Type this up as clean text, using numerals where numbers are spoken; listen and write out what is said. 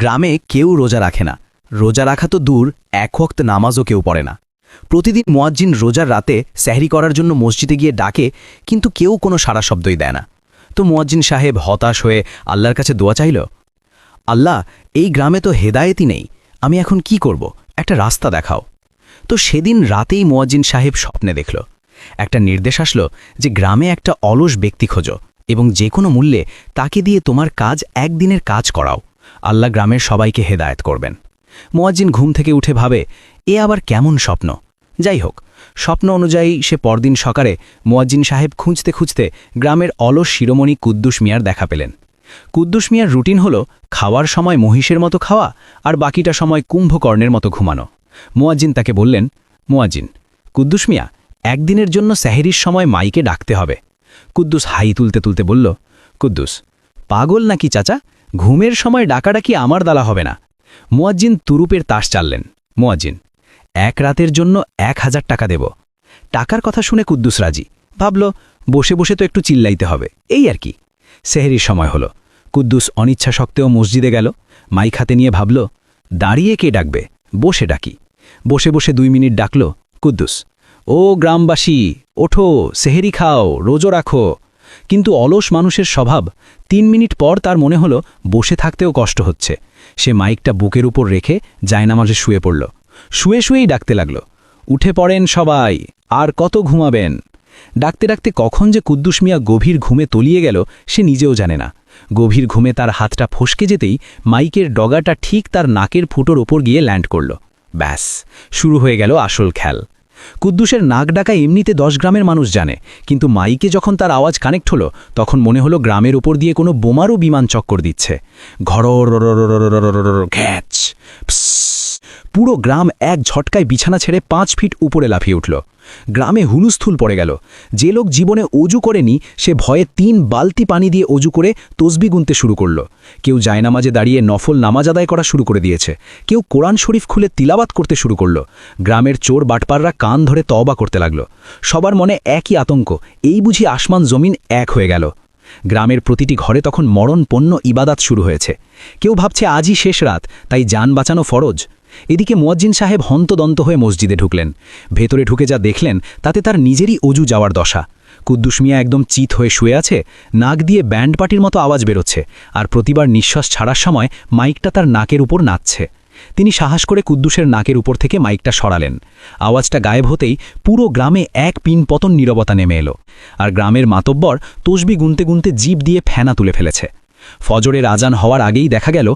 গ্রামে কেউ রোজা রাখে না। রোজা রাখা তো দূর, এক ওয়াক্ত নামাজও কেউ পড়ে না। প্রতিদিন মুয়াজ্জিন রোজার রাতে সেহরি করার জন্য মসজিদে গিয়ে ডাকে, কিন্তু কেউ কোনো সাড়া শব্দই দেয় না। তো মুয়াজ্জিন সাহেব হতাশ হয়ে আল্লাহর কাছে দোয়া চাইল, আল্লাহ, এই গ্রামে তো হেদায়েতই নেই, আমি এখন কি করব? একটা রাস্তা দেখাও। তো সেদিন রাতেই মুয়াজ্জিন সাহেব স্বপ্নে দেখল, একটা নির্দেশ আসলো যে গ্রামে একটা অলস ব্যক্তি খোঁজো এবং যে কোনো মূল্যে তাকে দিয়ে তোমার কাজ একদিনের কাজ করাও। আল্লাহ গ্রামের সবাইকে হেদায়েত করবেন। মুয়াজ্জিন ঘুম থেকে উঠে ভাবে, এ আবার কেমন স্বপ্ন? যাই হোক, স্বপ্ন অনুযায়ী সে পরদিন সকালে মুয়াজ্জিন সাহেব খুঁজতে খুঁজতে গ্রামের অলস শিরোমণি কুদ্দুস মিয়ার দেখা পেলেন। কুদ্দুস মিয়ার রুটিন হল খাওয়ার সময় মহিষের মতো খাওয়া আর বাকিটা সময় কুম্ভকর্ণের মতো ঘুমানো। মুয়াজ্জিন তাকে বললেন, মুয়াজ্জিন, কুদ্দুস মিয়া, একদিনের জন্য সেহরির সময় মাইকে ডাকতে হবে। কুদ্দুস হাই তুলতে তুলতে বলল, কুদ্দুস, পাগল নাকি চাচা? ঘুমের সময় ডাকাডাকি আমার দ্বারা হবে না। মুয়াজ্জিন তুরুপের তাস চাললেন। মুয়াজ্জিন, এক রাতের জন্য 1000 টাকা দেব। টাকার কথা শুনে কুদ্দুস রাজি। ভাবল, বসে বসে তো একটু চিল্লাইতে হবে, এই আর কি। সেহরির সময় হলো। কুদ্দুস অনিচ্ছা সত্ত্বেও মসজিদে গেল। মাইক হাতে নিয়ে ভাবল, দাঁড়িয়ে কে ডাকবে, বসে ডাকি। বসে বসে 2 মিনিট ডাকল, কুদ্দুস, ও গ্রামবাসী, ওঠো, সেহরি খাও, রোজো রাখো। কিন্তু অলস মানুষের স্বভাব। 3 মিনিট পর তার মনে হলো বসে থাকতেও কষ্ট হচ্ছে। সে মাইকটা বুকের উপর রেখে জায়নামাজে শুয়ে পড়ল। শুয়ে শুয়েই ডাকতে লাগল, উঠে পড়েন সবাই, আর কত ঘুমাবেন? ডাকতে ডাকতে কখন যে কুদ্দুস মিয়া গভীর ঘুমে তলিয়ে গেল সে নিজেও জানে না। গভীর ঘুমে তার হাতটা ফসকে যেতেই মাইকের ডগাটা ঠিক তার নাকের ফুটোর ওপর গিয়ে ল্যান্ড করল। ব্যাস, শুরু হয়ে গেল আসল খেল। কুদ্দুসের নাক ডাকা এমনিতে 10 গ্রামের মানুষ জানে, কিন্তু মাইকে যখন তার আওয়াজ কানেক্ট হলো তখন মনে হলো গ্রামের উপর দিয়ে কোনো বোমারও বিমান চক্কর দিচ্ছে। ঘরর ঘ্যাচ। পুরো গ্রাম এক ঝটকায় বিছানা ছেড়ে 5 ফিট উপরে লাফিয়ে উঠল। গ্রামে হুলুস্থুল পড়ে গেল। যে লোক জীবনে অজু করেনি সে ভয়ে 3 বালতি পানি দিয়ে অজু করে তসবি গুনতে শুরু করল। কেউ জায়নামাজে দাঁড়িয়ে নফল নামাজ আদায় করা শুরু করে দিয়েছে। কেউ কোরআন শরীফ খুলে তিলাওয়াত করতে শুরু করল। গ্রামের চোর বাটপাররা কান ধরে তওবা করতে লাগল। সবার মনে একই আতঙ্ক, এই বুঝি আসমান জমিন এক হয়ে গেল। গ্রামের প্রতিটি ঘরে তখন মরণপন্ন ইবাদাত শুরু হয়েছে। কেউ ভাবছে আজই শেষ রাত, তাই জান বাঁচানো ফরজ। এদিকে মুয়াজ্জিন সাহেব হন্তদন্ত হয়ে মসজিদে ঢুকলেন। ভেতরে ঢুকে যা দেখলেন তাতে তার নিজেরই অজু যাওয়ার দশা। কুদ্দুস মিয়া একদম চিত হয়ে শুয়ে আছে, নাক দিয়ে ব্যান্ড পার্টির মতো আওয়াজ বেরোচ্ছে, আর প্রতিবার নিঃশ্বাস ছাড়ার সময় মাইকটা তার নাকের উপর নাচছে। তিনি সাহস করে কুদ্দুসের নাকের উপর থেকে মাইকটা সরালেন। আওয়াজটা গায়েব হতেই পুরো গ্রামে এক পিনপতন নীরবতা নেমে এলো। আর গ্রামের মাতব্বর তসবি গুনতে গুনতে জিভ দিয়ে ফেনা তুলে ফেলেছে। ফজরের আজান হওয়ার আগেই দেখা গেল